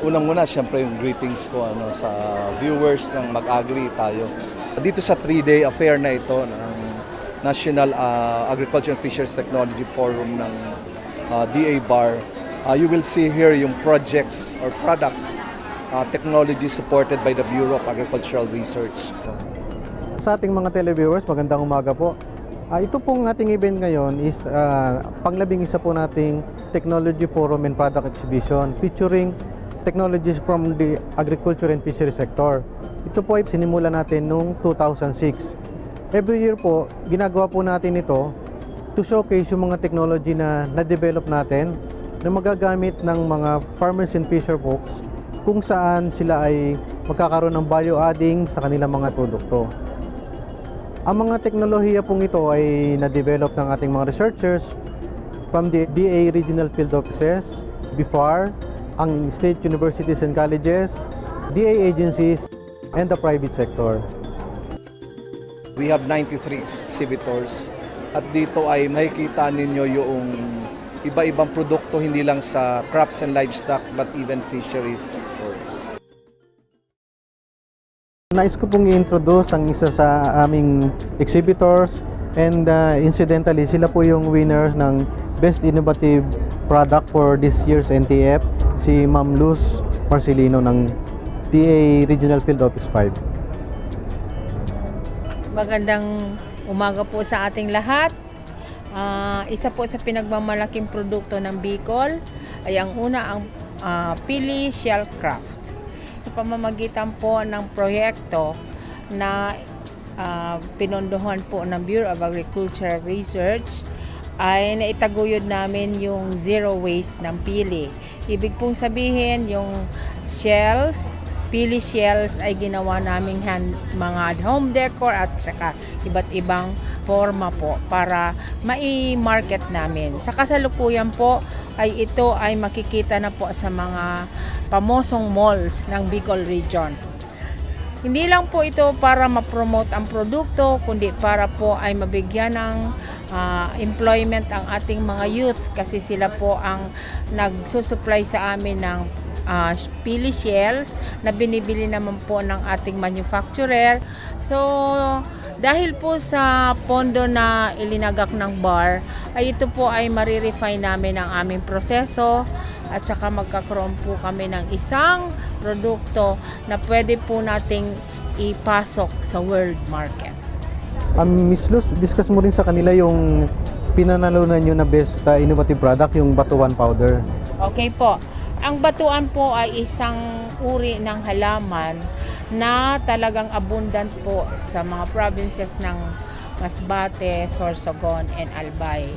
Unang-una, siyempre yung greetings ko sa viewers ng Mag-Agri tayo. Dito sa 3-day affair na ito ng National Agriculture and Fisheries Technology Forum ng DA-BAR, you will see here yung projects or products, technology supported by the Bureau of Agricultural Research. Sa ating mga televiewers, magandang umaga po. Ito pong ating event ngayon is panglabing-isa po nating Technology Forum and Product Exhibition featuring technologies from the agriculture and fishery sector. Ito po ay sinimula natin noong 2006. Every year po, ginagawa po natin ito to showcase yung mga technology na na-develop natin na magagamit ng mga farmers and fisher folks kung saan sila ay magkakaroon ng value adding sa kanilang mga produkto. Ang mga teknolohiya pong ito ay na-develop ng ating mga researchers from the DA Regional Field Offices, BIFAR, ang state universities and colleges, DA agencies, and the private sector. We have 93 exhibitors at dito ay makikita ninyo yung iba-ibang produkto hindi lang sa crops and livestock but even fisheries sector. Nais ko pong i-introduce ang isa sa aming exhibitors and incidentally sila po yung winners ng Best Innovative Product for this year's NTF, si Ma'am Luz Marcelino ng DA Regional Field Office 5. Magandang umaga po sa ating lahat. Isa po sa pinagmamalaking produkto ng Bicol ay ang una ang Pili Shell Craft. Sa pamamagitan po ng proyekto na pinondohan po ng Bureau of Agricultural Research ay naitaguyod namin yung zero waste ng pili. Ibig pong sabihin yung shells, pili shells ay ginawa naming mga home decor at saka iba't ibang forma po para mai-market namin. Sa kasalukuyan po ay ito ay makikita na po sa mga pamosong malls ng Bicol Region. Hindi lang po ito para ma-promote ang produkto, kundi para po ay mabigyan ng employment ang ating mga youth kasi sila po ang nagsusupply sa amin ng pili shells na binibili naman po ng ating manufacturer. So, dahil po sa pondo na ilinagak ng BAR, ay ito po ay marirefine namin ang aming proseso at saka magkakaroon po kami ng isang produkto na pwede po nating ipasok sa world market. Miss Luz, discuss mo rin sa kanila yung pinanalunan nyo na best innovative product, yung batuan powder. Okay po. Ang batuan po ay isang uri ng halaman na talagang abundant po sa mga provinces ng Masbate, Sorsogon, and Albay.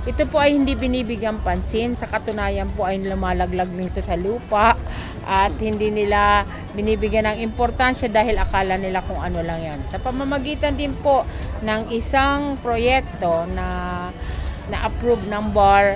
Ito po ay hindi binibigyan pansin, sa katunayan po ay lumalaglag nito sa lupa at hindi nila binibigyan ng importansya dahil akala nila kung ano lang yan. Sa pamamagitan din po ng isang proyekto na na-approve ng BAR,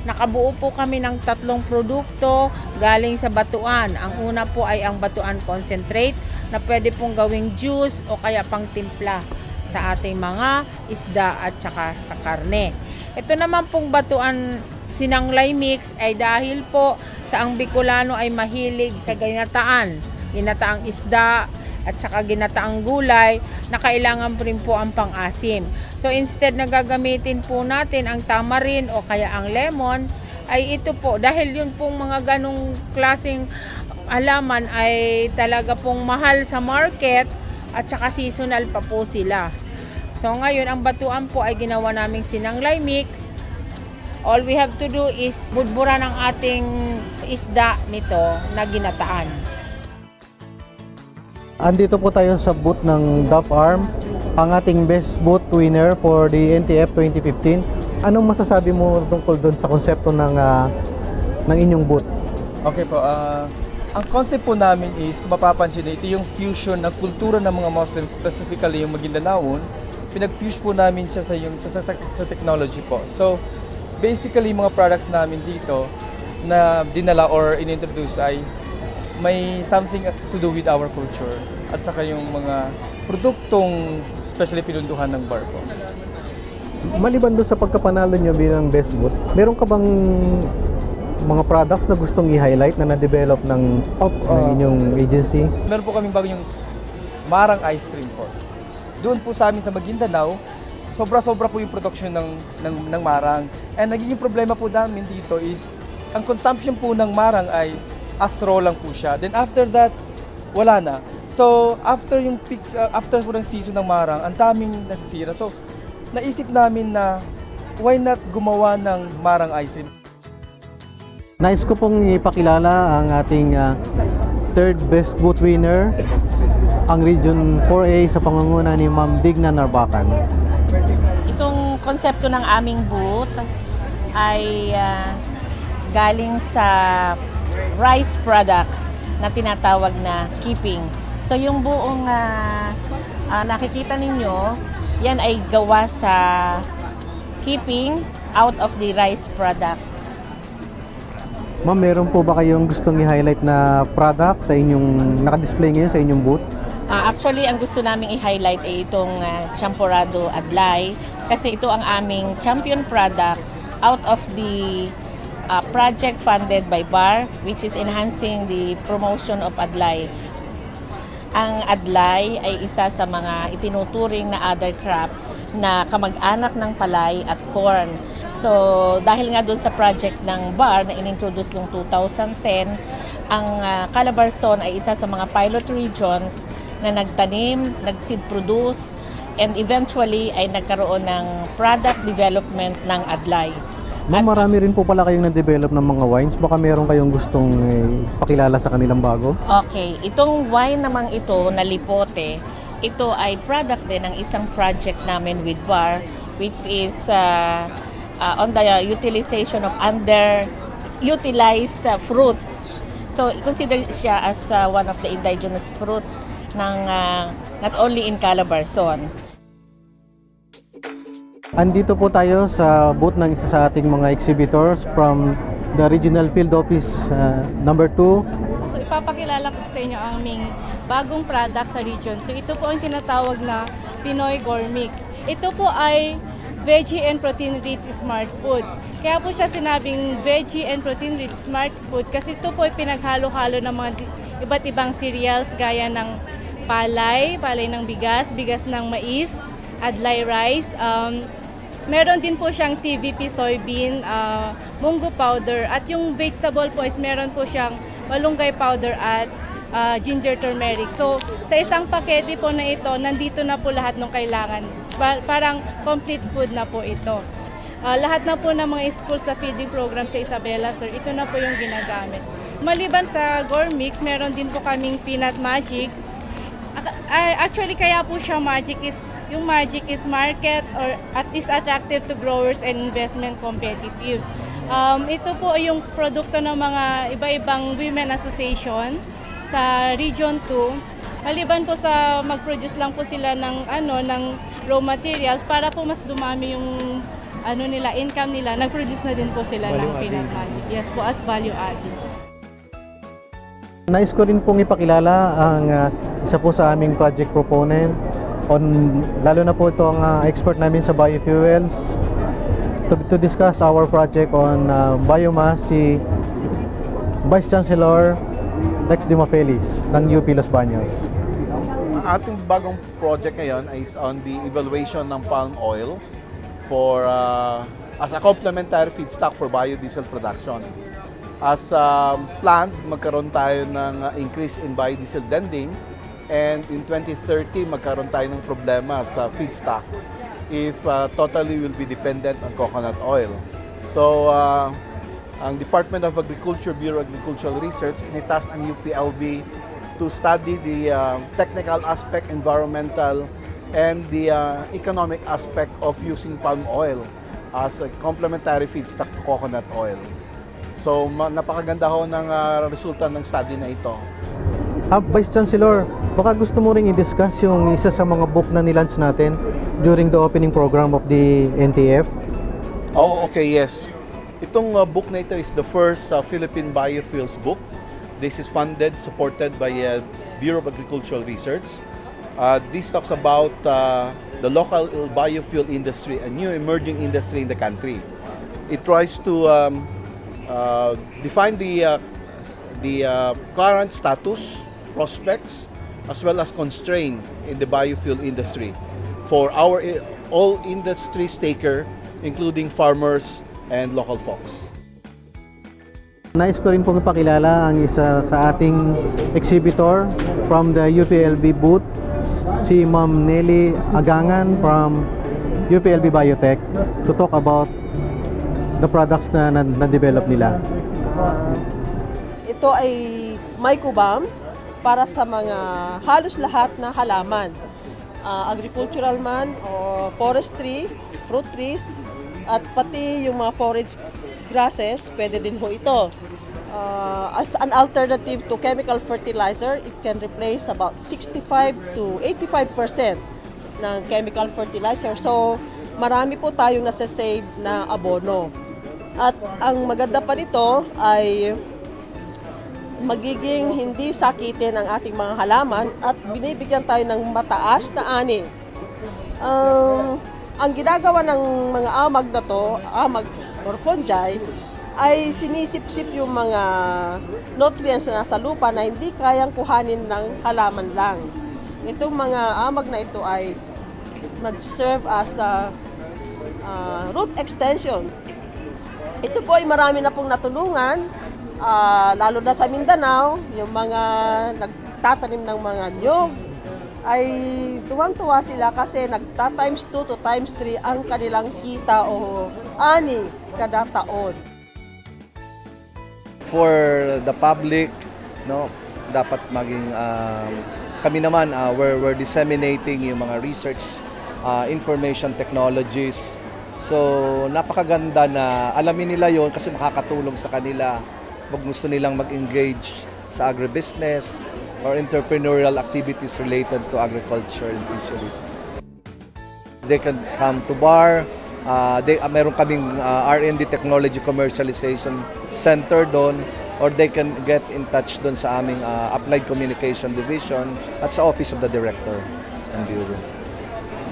nakabuo po kami ng 3 produkto galing sa batuan. Ang una po ay ang batuan concentrate na pwede pong gawing juice o kaya pang timpla sa ating mga isda at saka sa karne. Ito naman pong batuan sinanglay mix ay dahil po sa ang Bicolano ay mahilig sa ginataang isda at saka ginataang gulay na kailangan rin po ang pang-asim. So instead na gagamitin po natin ang tamarin o kaya ang lemons, ay ito po dahil yun pong mga ganong klaseng halaman ay talaga pong mahal sa market at saka seasonal pa po sila. So ngayon, ang batuan po ay ginawa naming sinanglay mix. All we have to do is budburan ang ating isda nito na ginataan. Andito po tayo sa booth ng DAFARM, ang ating best booth winner for the NTF 2015. Anong masasabi mo tungkol doon sa konsepto ng inyong booth? Okay po, ang concept po namin is, kung mapapansin na ito yung fusion ng kultura ng mga Muslims, specifically yung Maguindanaon, pinag-fuse po namin siya sa technology po. So, basically, mga products namin dito na dinala or in-introduce ay may something to do with our culture at saka yung mga produktong especially pinunduhan ng BAR po. Maliban doon sa pagkapanalo nyo bilang best booth, meron ka bang mga products na gustong i-highlight na na-develop ng inyong agency? Meron po kaming bagong Marang Ice Cream po. Doon po sa amin sa Maguindanao, sobra-sobra po yung production ng Marang. And nagiging problema po namin dito is, ang consumption po ng Marang ay as raw lang po siya. Then after that, wala na. So, after yung peak, after po ng season ng Marang, ang daming nasisira. So, naisip namin na why not gumawa ng Marang Ice Cream? Nais ko pong ipakilala ang ating third best booth winner, ang Region 4A sa pangunguna ni Ma'am Digna Narbacan. Itong konsepto ng aming booth ay galing sa rice product na tinatawag na keeping. So yung buong nakikita ninyo, yan ay gawa sa keeping out of the rice product. Ma'am, meron po ba kayong gustong i-highlight na product sa inyong naka-display ngayon sa inyong booth? Actually, ang gusto naming i-highlight ay itong Champorado Adlay kasi ito ang aming champion product out of the project funded by BAR, which is enhancing the promotion of Adlay. Ang Adlay ay isa sa mga itinuturing na other crop na kamag-anak ng palay at corn. So, dahil nga doon sa project ng BAR na inintroduce noong 2010, ang Calabarzon ay isa sa mga pilot regions na nagtanim, nag-seed produce, and eventually ay nagkaroon ng product development ng Adlay. Ma'am, marami rin po pala kayong na-develop ng mga wines. Baka meron kayong gustong pakilala sa kanilang bago? Okay, itong wine namang ito na Lipote, ito ay product din ng isang project namin with BAR, which is on the utilization of underutilized fruits. So, consider siya as one of the indigenous fruits ng not only in Calabarzon. Andito po tayo sa booth ng isa sa ating mga exhibitors from the Regional Field Office number 2. So ipapakilala ko sa inyo ang aming bagong product sa Region 2. Ito po ang tinatawag na Pinoy Gourmix. Ito po ay veggie and protein rich smart food. Kaya po siya sinabing veggie and protein rich smart food kasi ito po ay pinaghalo-halo ng mga iba't ibang cereals gaya ng palay ng bigas ng mais, Adlay rice. Meron din po siyang TVP soybean, munggo powder, at yung vegetable po is meron po siyang malunggay powder at ginger turmeric. So sa isang pakete po na ito, nandito na po lahat ng kailangan. Parang complete food na po ito. Lahat na po ng mga school sa feeding program sa Isabela, sir, ito na po yung ginagamit. Maliban sa Gourmix, meron din po kaming Peanut Magic. Actually, kaya po siya magic is, yung magic is market or at least attractive to growers and investment competitive. Ito po yung produkto ng mga iba-ibang women association sa Region 2. Maliban po sa mag-produce lang po sila ng ng raw materials para po mas dumami yung income nila. Nag-produce na din po sila ng peanut magic. Yes po, as value added. Nais ko rin pong ipakilala ang isa po sa aming project proponent lalo na po ito ang expert namin sa biofuels to discuss our project on biomass, si Vice Chancellor Lex Dimafelis ng UP Los Baños. Ang ating bagong project ngayon is on the evaluation ng palm oil for as a complementary feedstock for biodiesel production. As planned, magkaroon tayo ng increase in biodiesel blending, and in 2030 magkaroon tayo ng problema sa feedstock if totally will be dependent on coconut oil. So ang Department of Agriculture, Bureau of Agricultural Research, initask ang UPLB to study the technical aspect, environmental, and the economic aspect of using palm oil as a complementary feedstock to coconut oil. So napakaganda ho ng resulta ng study na ito. Vice Chancellor, baka gusto mo ring i-discuss yung isa sa mga book na nilaunch natin during the opening program of the NTF? Oh, okay, yes. Itong book na ito is the first Philippine biofuels book. This is funded, supported by Bureau of Agricultural Research. This talks about the local biofuel industry, a new emerging industry in the country. It tries to define the current status, prospects, as well as constraint in the biofuel industry for our all industry staker, including farmers and local folks. Nais ko rin pong ipakilala ang isa sa ating exhibitor from the UPLB booth, si Ma'am Nelly Agangan from UPLB Biotech, to talk about the products na na-develop nila. Ito ay mycobam para sa mga halos lahat na halaman. Agricultural man o forestry, fruit trees, at pati yung mga forage grasses, pwede din ho ito. As an alternative to chemical fertilizer, it can replace about 65 to 85% ng chemical fertilizer. So, marami po tayong nasa-save na abono. At ang maganda pa nito ay magiging hindi sakitin ang ating mga halaman at binibigyan tayo ng mataas na ani. Ang ginagawa ng mga amag na to, amag or fungi, ay sinisip-sip yung mga nutrients na nasa lupa na hindi kayang kuhanin ng halaman lang. Itong mga amag na ito ay mag-serve as a root extension. Ito po ay marami na pong natulungan, lalo na sa Mindanao, yung mga nagtatanim ng mga niyog, ay tuwang-tuwa sila kasi nagta-times 2 to times 3 ang kanilang kita o ani kada taon. For the public, no, dapat maging kami naman we're disseminating yung mga research information technologies. So napakaganda na alamin nila yon kasi makakatulong sa kanila pag gusto nilang mag-engage sa agribusiness or entrepreneurial activities related to agriculture and fisheries. They can come to BAR. Meron kaming R&D Technology Commercialization Center doon, or they can get in touch doon sa aming Applied Communication Division at sa Office of the Director ng Bureau.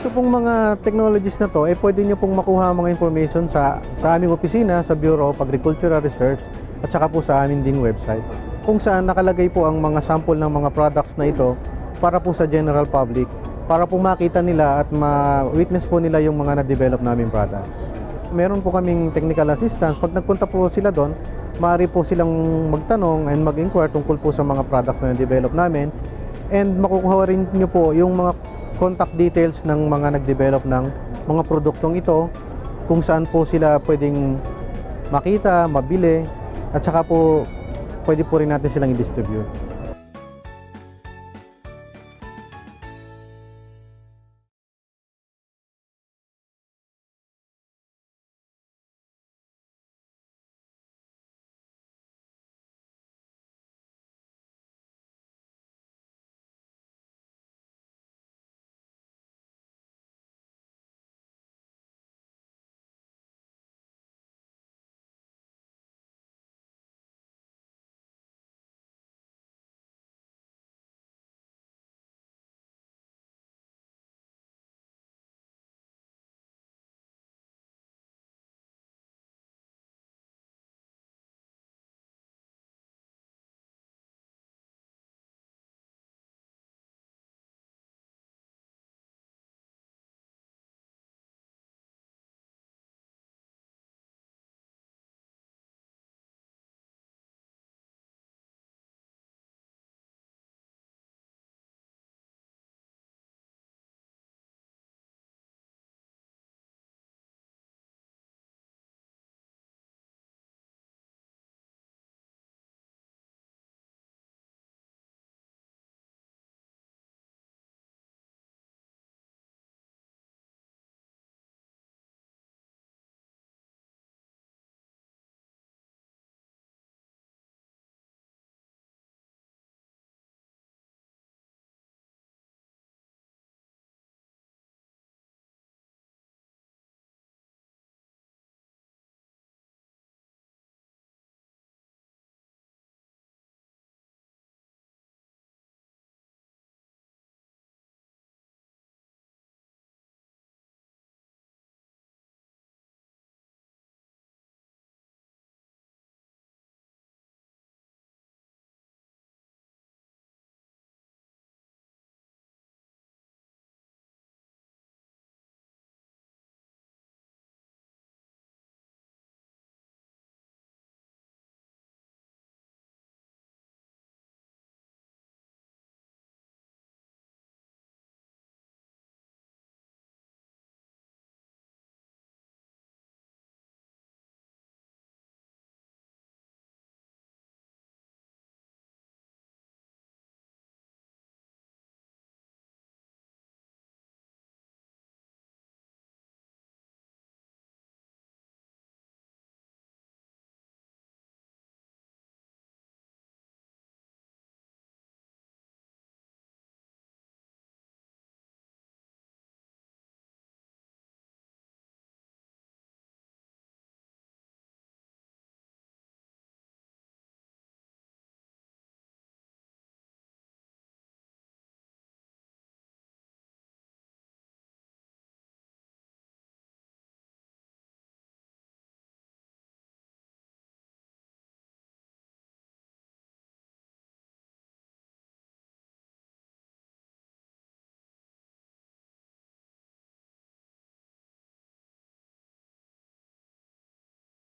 Ito pong mga technologies na to, pwede nyo pong makuha mga information sa aming opisina, sa Bureau of Agricultural Research, at saka po sa aming ding website, kung saan nakalagay po ang mga sample ng mga products na ito para po sa general public, para po makita nila at ma-witness po nila yung mga na-develop naming products. Meron po kaming technical assistance. Pag nagpunta po sila doon, maaari po silang magtanong and mag-inquire tungkol po sa mga products na na-develop namin, and makukuha rin nyo po yung mga contact details ng mga nag-develop ng mga produktong ito, kung saan po sila pwedeng makita, mabili, at saka po pwede po rin natin silang i-distribute.